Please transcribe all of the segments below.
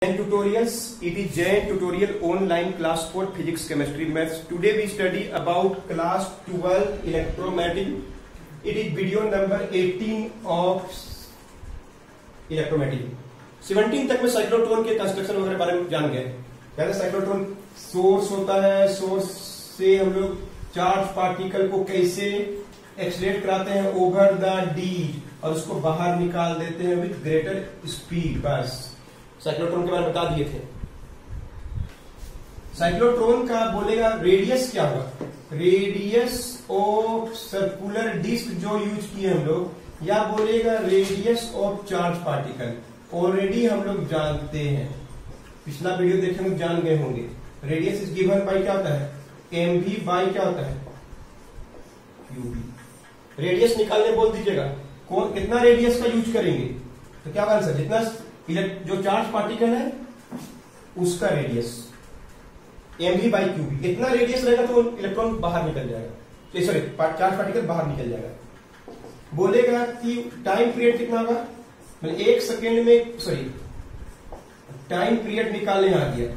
Jain tutorials. It is Jain tutorial online class for physics, chemistry, maths. Today we study about class 12 electromagnetic. It is video number 18 of electromagnetic. 17 तक में cyclotron के construction वगैरह बारे में जान गए। पहले साइक्लोट्रॉन सोर्स होता है, सोर्स से हम लोग चार्ज पार्टिकल को कैसे एक्सलेट कराते हैं ओवर द डी और उसको बाहर निकाल देते हैं विद ग्रेटर स्पीड। बस साइक्लोट्रॉन के बारे में बता दिए थे। साइक्लोट्रॉन का बोलेगा रेडियस क्या होगा, रेडियस ऑफ सर्कुलर डिस्क जो यूज किए हम लोग, या बोलेगा radius of charge particle. Already हम लोग जानते हैं, पिछला वीडियो देखे हम जान गए होंगे। रेडियस इज गिवन बाय क्या होता है, एम वी बाई क्या होता है, यूबी। रेडियस निकालने बोल दीजिएगा, कौन कितना रेडियस का यूज करेंगे तो क्या आंसर, जितना जो चार्ज पार्टिकल है उसका radius M V by QB. इतना रेडियस रहेगा तो इलेक्ट्रॉन बाहर निकल जाएगा, सॉरी चार्ज पार्टिकल बाहर निकल जाएगा। बोलेगा कि टाइम पीरियड कितना होगा, मतलब 1 सेकेंड में, सॉरी टाइम पीरियड निकालने आ गया,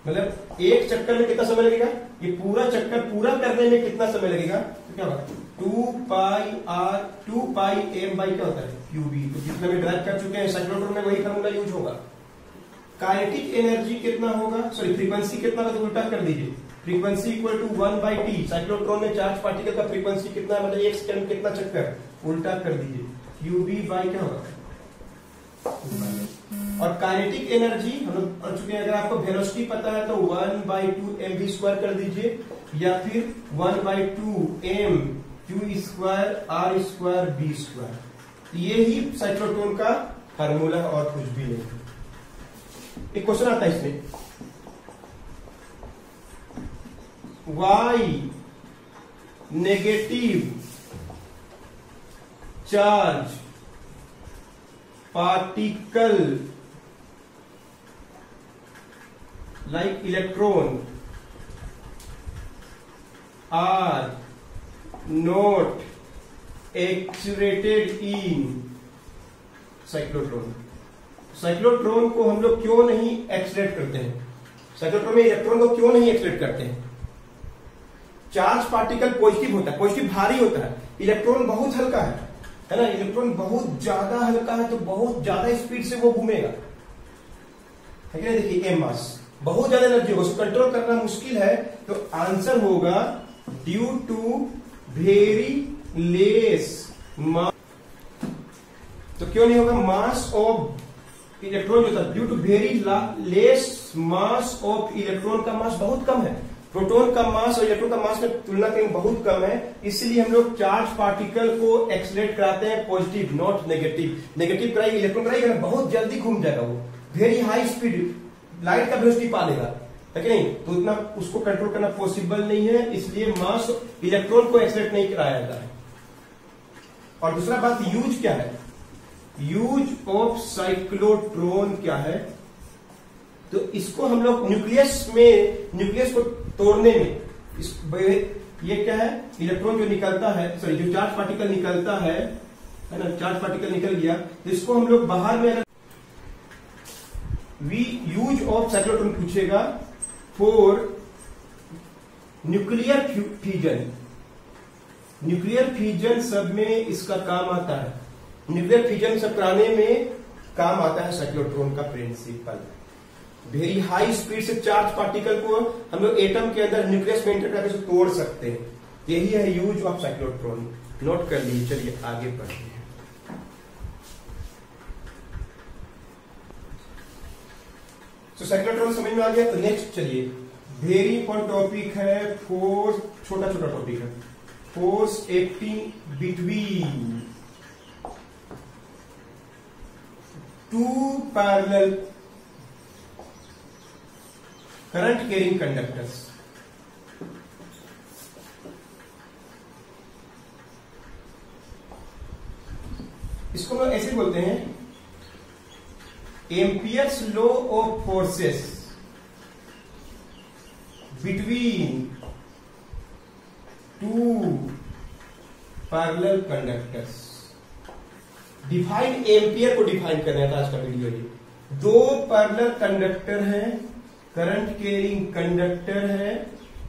मतलब एक चक्कर में कितना समय लगेगा, ये पूरा चक्कर पूरा करने में कितना समय लगेगा, तो क्या होगा 2 पाई एम बाई क्या होता है क्यूबी। तो जितना भी ड्राइव कर चुके हैं साइक्लोट्रॉन में वही फार्मूला यूज होगा। काइनेटिक एनर्जी कितना होगा, सॉरी फ्रीक्वेंसी कितना होगा, तो उल्टा कर दीजिए, frequency equal to 1/t। Cyclotron में चार्ज पार्टिकल का फ्रीक्वेंसी कितना है, मतलब 1 सेकंड में कितना चक्कर, उल्टा कर दीजिए, क्यूबी बाई क्या होगा। और काइनेटिक एनर्जी हम लोग पढ़ चुके हैं, अगर आपको वेलोसिटी पता है तो 1/2 mv स्क्वायर कर दीजिए, या फिर 1/2 m q square r square b square. ये ही साइक्लोट्रॉन का फार्मूला और कुछ भी नहीं। एक क्वेश्चन आता है इसमें, y negative charge particle like electron are not accelerated in cyclotron। Cyclotron को हम लोग क्यों नहीं एक्सलेट करते हैं, साइक्लोट्रॉन में इलेक्ट्रॉन को क्यों नहीं एक्सलेट करते हैं। चार्ज पार्टिकल पॉजिटिव होता है, पॉजिटिव भारी होता है, इलेक्ट्रॉन बहुत हल्का है ना, इलेक्ट्रॉन बहुत ज्यादा हल्का है तो बहुत ज्यादा स्पीड से वो घूमेगा, है ना। देखिए एम मास बहुत ज्यादा एनर्जी होगा, उसको कंट्रोल करना मुश्किल है, तो आंसर होगा due to very less mass. तो क्यों नहीं होगा, मास ऑफ इलेक्ट्रॉन जो था, due to very less mass of electron का मास बहुत कम है, प्रोटॉन का मास और इलेक्ट्रॉन का मास में तुलना करें बहुत कम है, इसलिए हम लोग चार्ज पार्टिकल को एक्सलेट कराते हैं पॉजिटिव नॉट नेगेटिव। नेगेटिव कराइए, इलेक्ट्रॉन कराइएगा बहुत जल्दी घूम जाएगा, वो वेरी हाई स्पीड लाइट का वेलोसिटी पा लेगा, है कि नहीं, तो उतना उसको कंट्रोल करना पॉसिबल नहीं है, इसलिए मास इलेक्ट्रॉन को एक्सलेट नहीं कराया जाता है। और दूसरा बात, यूज क्या है, यूज ऑफ साइक्लोट्रॉन क्या है, तो इसको हम लोग न्यूक्लियस में, न्यूक्लियस को तोड़ने में, ये क्या है, इलेक्ट्रॉन जो निकलता है, सॉरी जो चार्ज पार्टिकल निकलता है ना, चार्ज पार्टिकल निकल गया, तो इसको हम लोग बाहर में, अगर वी यूज ऑफ साइक्लोट्रॉन पूछेगा for nuclear fusion, nuclear fusion सब में इसका काम आता है, न्यूक्लियर फ्यूजन सब कराने में काम आता है साइक्लोट्रॉन का प्रिंसिपल। वेरी हाई स्पीड से चार्ज पार्टिकल को हम लोग एटम के अंदर न्यूक्लियस में एंटर करके तोड़ सकते हैं, यही है यूज ऑफ साइक्लोट्रॉन। नोट कर लीजिए, चलिए आगे बढ़ते हैं। तो साइक्लोट्रॉन समझ में आ गया, तो नेक्स्ट चलिए, वेरी इंपॉर्टेंट टॉपिक है फोर्स, छोटा छोटा टॉपिक है, force acting between two parallel current carrying conductors. इसको हम ऐसे बोलते हैं Ampere's law of forces between two parallel conductors. Define ampere को डिफाइन करना था आज का वीडियो। ये दो पैरेलल कंडक्टर है, करंट कैरिंग कंडक्टर है,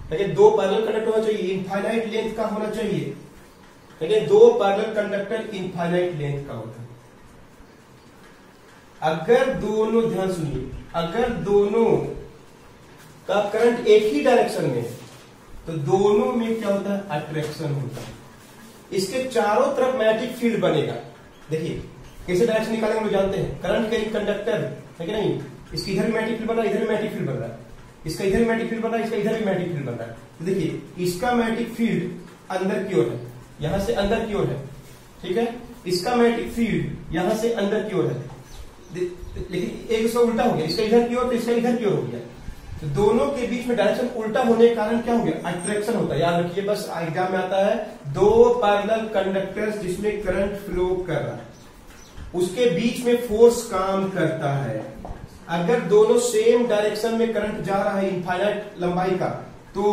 देखिए दो पैरेलल कंडक्टर होना चाहिए, इनफाइनाइट लेंथ का होना चाहिए, देखिए दो पैरेलल कंडक्टर इनफाइनाइट लेंथ का होता है। अगर दोनों, ध्यान सुनिए, अगर दोनों का करंट एक ही डायरेक्शन में है तो दोनों में क्या होता है, अट्रैक्शन होता है। इसके चारों तरफ मैग्नेटिक फील्ड बनेगा। देखिए कैसे डायरेक्शन निकालेंगे हम लोग जानते हैं, करंट कैरिंग कंडक्टर है कि नहीं, इसकी इधर भी मैग्नेटिक फील्ड बन रहा है, इधर भी मैग्नेटिक फील्ड बन रहा है, इसका इधर भी मैग्नेटिक फील्ड बन रहा है, इसका इधर भी मैग्नेटिक फील्ड बन रहा है। तो देखिए इसका मैग्नेटिक फील्ड अंदर की ओर है, यहां से अंदर की ओर है, ठीक है, इसका मैग्नेटिक फील्ड यहां से अंदर की ओर है, लेकिन एक इसका उल्टा हो गया, इसका इधर की ओर तो इसका इधर की ओर हो गया, तो दोनों के बीच में डायरेक्शन उल्टा होने के कारण क्या हो गया, अट्रैक्शन होता है। याद रखिए, बस एग्जाम में आता है दो पैरेलल कंडक्टर्स जिसमें करंट फ्लो कर रहा है, उसके बीच में फोर्स काम करता है। अगर दोनों सेम डायरेक्शन में करंट जा रहा है इनफाइनाइट लंबाई का, तो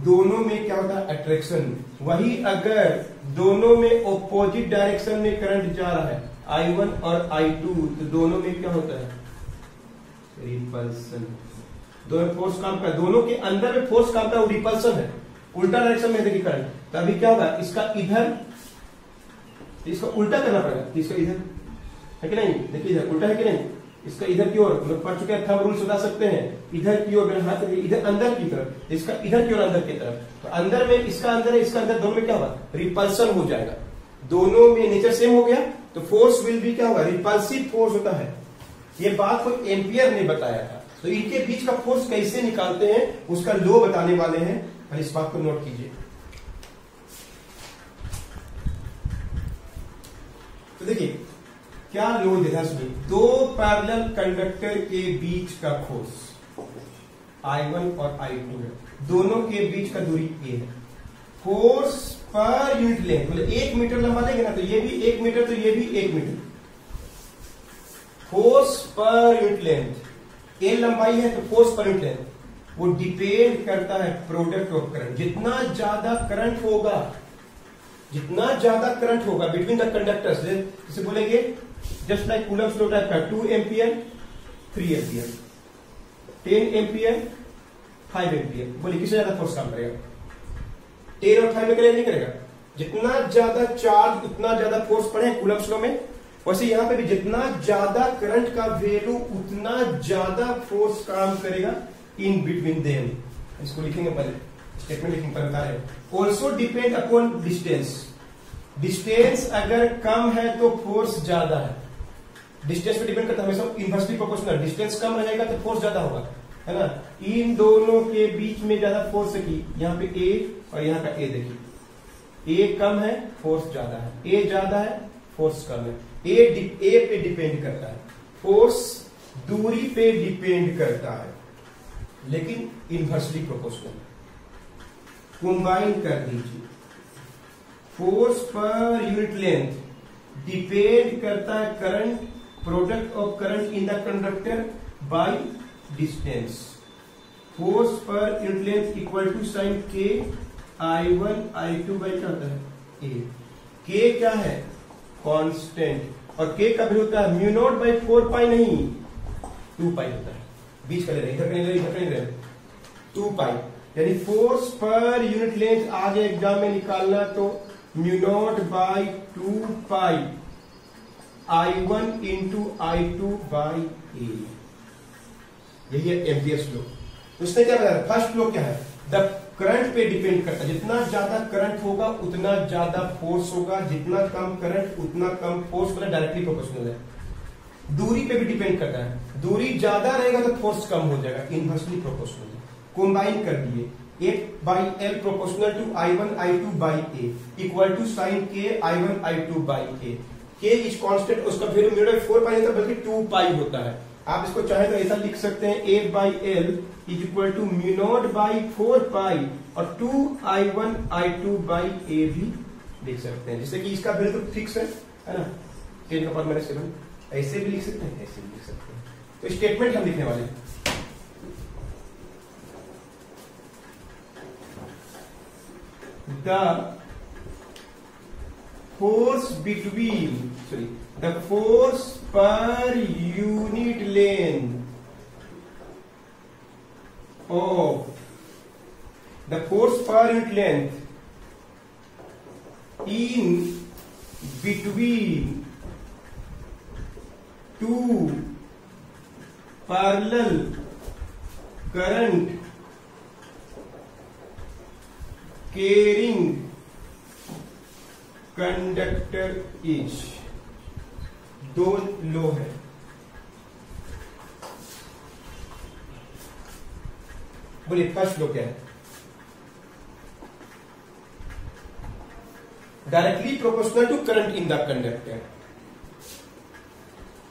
दोनों में क्या होता है, अट्रैक्शन। वही अगर दोनों में ऑपोजिट डायरेक्शन में करंट जा रहा है, I1 और I2, तो दोनों में क्या होता है, रिपल्सन। दोनों फोर्स काम कर, दोनों के अंदर में फोर्स काम का रिपल्सन है, उल्टा डायरेक्शन में देखिए करंट, तो अभी क्या होगा, इसका इधर, इसका उल्टा करना पड़ेगा, इसका इधर है कि नहीं, देखिए इधर उल्टा है कि नहीं, इसका इधर की ओर, लोग पढ़ चुके हैं, थंब रूल्स बता सकते हैं, इधर की ओर मेरा हाथ इधर अंदर की तरफ, इसका इधर की ओर अंदर की तरफ, तो अंदर में इसका अंदर है, इसका अंदर, दोनों में क्या होगा, रिपल्सन हो जाएगा। दोनों में नेचर सेम हो गया तो फोर्स विल भी क्या होगा, रिपल्सिव फोर्स होता है। ये बात को एम्पियर ने बताया था। तो इनके बीच का फोर्स कैसे निकालते हैं उसका लॉ बताने वाले हैं, और इस बात को नोट कीजिए। तो देखिए क्या लॉ देखा, सुनिए, दो पैरेलल कंडक्टर के बीच का फोर्स I1 और I2 है, दोनों के बीच का दूरी A है। फोर्स पर यूनिट लेंथ, मतलब 1 मीटर लंबा लेंगे ना, तो ये भी 1 मीटर, तो ये भी 1 metre. Force per unit length, A लंबाई है तो फोर्स पर यूनिट लेंथ वो डिपेंड करता है प्रोडक्ट ऑफ करंट। जितना ज्यादा करंट होगा, जितना ज्यादा करंट होगा बिटवीन द कंडक्टर्स, जैसे बोलेंगे just like Coulomb's law type का, 2 एम्पियर 3 एम्पियर, 10 एम्पियर 5 एम्पियर, बोलिए किससे ज्यादा फोर्स काम करेगा, 10 और 5 में करेगा नहीं करेगा। जितना ज्यादा चार्ज उतना ज्यादा फोर्स पड़े कूलम्स लॉ में, वैसे यहां पे भी जितना ज्यादा करंट का वैल्यू उतना ज्यादा फोर्स काम करेगा इन बिटवीन देम। इसको लिखेंगे पहले, स्टेटमेंट लिखेंगे पहले बता रहे हैं। Also depend upon distance, distance अगर कम है तो फोर्स ज्यादा है, डिस्टेंस पे डिपेंड करता है, हमेशा इनवर्सली प्रोपोर्शनल, डिस्टेंस कम रहेगा तो फोर्स ज्यादा होगा, है ना। इन दोनों के बीच में ज्यादा फोर्स है कि यहाँ पे A और यहाँ का A, देखिए A कम है फोर्स ज्यादा है, A ज्यादा है फोर्स कम है। A पे डिपेंड करता है, फोर्स दूरी पे डिपेंड करता है, लेकिन इनवर्सली प्रोपोर्शनल। कंबाइन कर दीजिए, force per unit length depend करता है current, product of current in the conductor by distance. Force per unit length equal to sign K I1 I2 by क्या होता है A। K क्या है, कांस्टेंट, और K का वैल्यू होता है म्यू नॉट बाई 4 पाई, नहीं 2 पाई होता है, बीच का ले रहे, इधर कहीं ले रहे, इधर कहीं ले रहे, 2 पाई। यानी फोर्स पर यूनिट लेंथ आज एग्जाम में निकालना तो mu naught by 2 pi I1 into I2 by A, यही है एम्पियर्स लॉ। उसने क्या बताया, फर्स्ट लॉ क्या है, द करंट पे डिपेंड करता है, जितना ज्यादा करंट होगा उतना ज्यादा फोर्स होगा, जितना कम करंट उतना कम फोर्स, मतलब डायरेक्टली प्रोपोर्शनल है। दूरी पे भी डिपेंड करता है, दूरी ज्यादा रहेगा तो फोर्स कम हो जाएगा, इनवर्सली प्रोपोर्शनल है। कंबाइन कर दिए, 8 by L proportional to I1 I2 by A equal to sign K I1 I2 by A। K is constant, उसका वैल्यू म्यू नॉट 4 पाई नहीं था बल्कि 2 पाई होता है। आप इसको चाहे तो ऐसा लिख सकते हैं, 8 by L is equal to mu naught by 4 pi और 2 I1 I2 बाई A भी लिख सकते हैं, जिससे कि इसका वैल्यू तो फिक्स है ना, 10 का पावर -7, ऐसे भी लिख सकते हैं, ऐसे भी लिख सकते हैं। तो स्टेटमेंट हम लिखने वाले हैं, the force पर unit length of the force per unit length in between two parallel current carrying conductor is दो लो है। बोलिए फर्स्ट लो क्या है? Directly proportional to current in the conductor.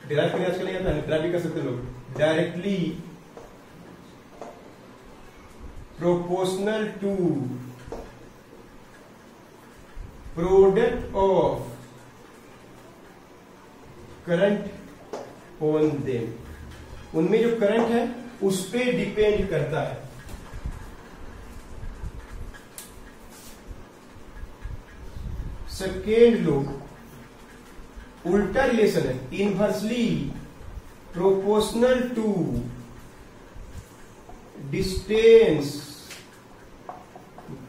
Derive करने आजकल नहीं आता है, डिराइव भी कर सकते लोग। Directly proportional to product of current on them, उनमें जो करंट है उस पे डिपेंड करता है। सेकेंड लो उल्टा रिलेशन है, inversely proportional to distance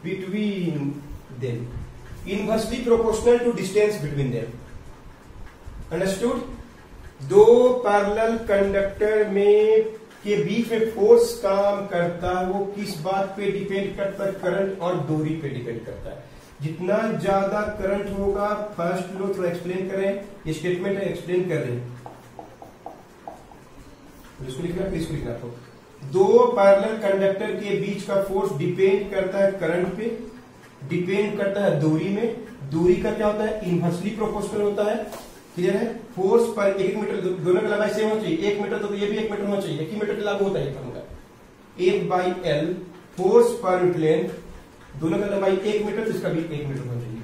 between them, inversely proportional to distance between them. Understood? दो पैरेलल कंडक्टर में के बीच में फोर्स काम करता है, वो किस बात पे डिपेंड करता है? करंट और दूरी पे डिपेंड करता है। जितना ज्यादा करंट होगा, फर्स्ट लो थोड़ा एक्सप्लेन करें, ये स्टेटमेंट है एक्सप्लेन कर रहे हैं, इसको लिखना इसको लिखना। तो दो पैरेलल कंडक्टर के बीच का फोर्स डिपेंड करता है करंट पे, डिपेंड करता है दूरी में। दूरी का क्या होता है? इनवर्सली प्रोपोर्शनल होता है। क्लियर है? फोर्स पर 1 मीटर, दोनों की लंबाई सेम होनी चाहिए। 1 मीटर तो ये भी 1 मीटर होना चाहिए, एक ही मीटर लागू होता है formula. 1/L force per unit length, दोनों का लंबाई 1 मीटर, तो इसका भी 1 मीटर होना चाहिए।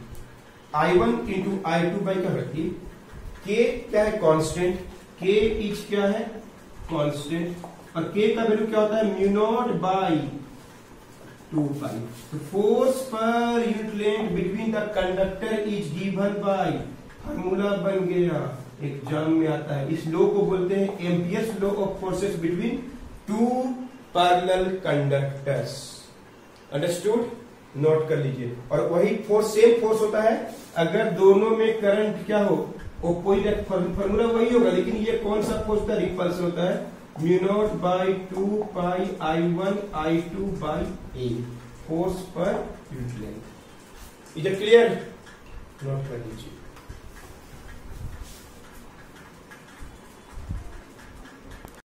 I1 इंटू I2 बाई क्या रखिए, K क्या है? कांस्टेंट। K इच क्या है? कांस्टेंट। और K का वैल्यू क्या होता है? म्यू नॉट बाई 2 तो force per unit length between the conductor is given by, formula बन गया, एग्जाम में आता है। इस लॉ को बोलते हैं Ampere's law of forces between two parallel conductors. Understood? Note कर लीजिए। और वही फोर्स, सेम फोर्स होता है अगर दोनों में करंट क्या हो, ओपोजिट। फार्मूला वही होगा, लेकिन ये कौन सा फोर्स होता है? रिपल्सन होता है। Mu naught by 2 pi I1 I2 by A, force per unit length. Is it clear? Note कर लीजिए।